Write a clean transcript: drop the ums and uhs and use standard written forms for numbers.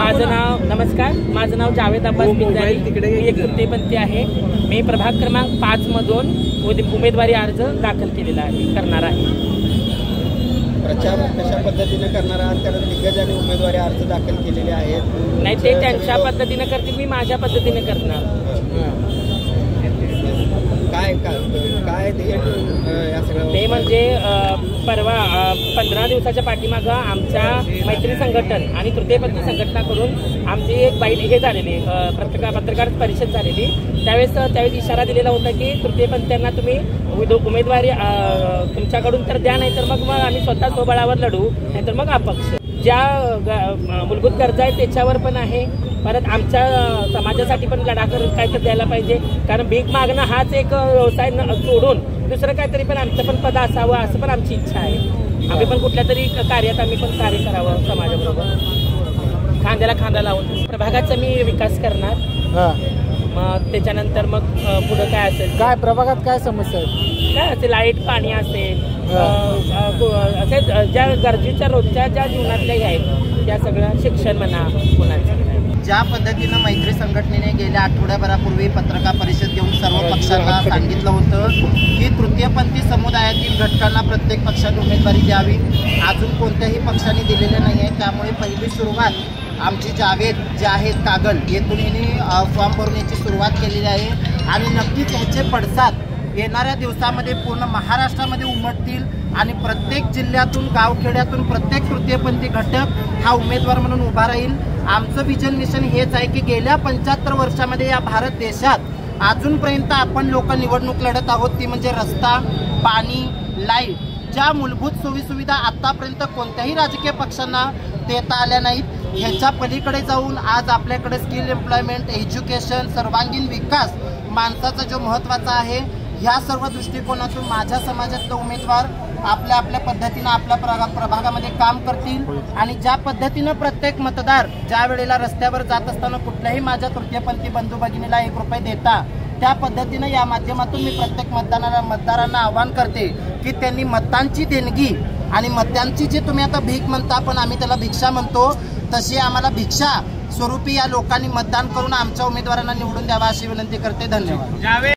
नमस्कार, माझं नाव जावेद अब्बास पिंजारी, एक तृतीयपंथी आहे। मी प्रभाग क्रमांक 5 मधून उमेदवारी अर्ज दाखल केलेला आहे, करणार आहे। प्रचार कशा पद्धतीने करणार आहात? कारण दिग्गजांनी उमेदवारी अर्ज दाखल केलेले आहेत। नाही, ते त्यांच्या पद्धतीने करतील, मी माझ्या पद्धतीने करणार। काय ते म्हणजे परवा 15 दिवसाच्या पाठीमागं आमच्या मैत्री संघटन आणि तृतीयपंथी संघटनाकडून आमची एक हे झालेली पत्रकार परिषद झालेली। त्यावेळेस इशारा दिलेला होता की तृतीयपंथीयांना तुम्ही उमेदवारी तुमच्याकडून तर द्या, नाहीतर मग आम्ही स्वतः स्वबळावर लढू, नाहीतर मग अपक्ष। ज्या मूलभूत गरजा आहेत त्याच्यावर पण आहे, परत आमच्या समाजासाठी पण लढा काय तर द्यायला पाहिजे। कारण भीक मागणं हाच एक व्यवसाय सोडून दुसरं काहीतरी पण आमचं पण पद असावं, असं पण आमची इच्छा आहे। आम्ही पण कुठल्या तरी कार्यात आम्ही पण कार्य करावं, समाजाबरोबर खांद्याला खांदा लावून प्रभागाचा मी विकास करणार। मग त्याच्यानंतर मग पुढं काय असेल, काय प्रभागात काय समस्या आहे, काय असेल, लाईट पाणी असेल, असे ज्या गरजेच्या रोजच्या ज्या जीवनातल्या आहेत त्या सगळं, शिक्षण म्हणा कोणाचं। ज्या पद्धतीनं मैत्री संघटनेने गेल्या आठवड्याभरापूर्वी पत्रकार परिषद घेऊन सर्व पक्षांना सांगितलं होतं की तृतीयपंथी समुदायातील घटकांना प्रत्येक पक्षाने उमेदवारी द्यावी, अजून कोणत्याही पक्षाने दिलेले नाही आहे। त्यामुळे पहिली सुरुवात आमची जावेद जे आहेत कागल येथून यांनी फॉर्म भरून याची सुरुवात केलेली आहे आणि नक्कीच ह्याचे पडसाद येणाऱ्या दिवसामध्ये पूर्ण महाराष्ट्रामध्ये उमटतील आणि प्रत्येक जिल्ह्यातून गावखेड्यातून प्रत्येक तृतीयपंथी घटक हा उमेदवार म्हणून उभा राहील। आमचं विजन मिशन हेच आहे की गेल्या 75 वर्षामध्ये या भारत देशात अजूनपर्यंत आपण लोक निवडणूक लढत आहोत, ती म्हणजे रस्ता, पाणी, लाईट, ज्या मूलभूत सोयीसुविधा आतापर्यंत कोणत्याही राजकीय पक्षांना देता आल्या नाहीत। ह्याच्या पलीकडे जाऊन आज आपल्याकडे स्किल एम्प्लॉयमेंट, एज्युकेशन, सर्वांगीण विकास माणसाचा जो महत्त्वाचा आहे, ह्या सर्व दृष्टिकोनातून माझ्या समाजातले उमेदवार आपल्या आपल्या पद्धतीनं आपल्या प्रभागामध्ये काम करतील आणि ज्या पद्धतीनं प्रत्येक मतदार ज्या वेळेला रस्त्यावर जात असताना कुठल्याही माझ्या तृतीयपंथी बंधू भगिनीला 1 रुपये देता, त्या पद्धतीनं या माध्यमातून मी प्रत्येक मतदारांना आवाहन करते की त्यांनी मतांची देणगी आणि मतांची जी तुम्ही आता भीक म्हणता, पण आम्ही त्याला भिक्षा म्हणतो, तशी आम्हाला भिक्षा स्वरूपी या लोकांनी मतदान करून आमच्या उमेदवारांना निवडून द्यावा अशी विनंती करते। धन्यवाद।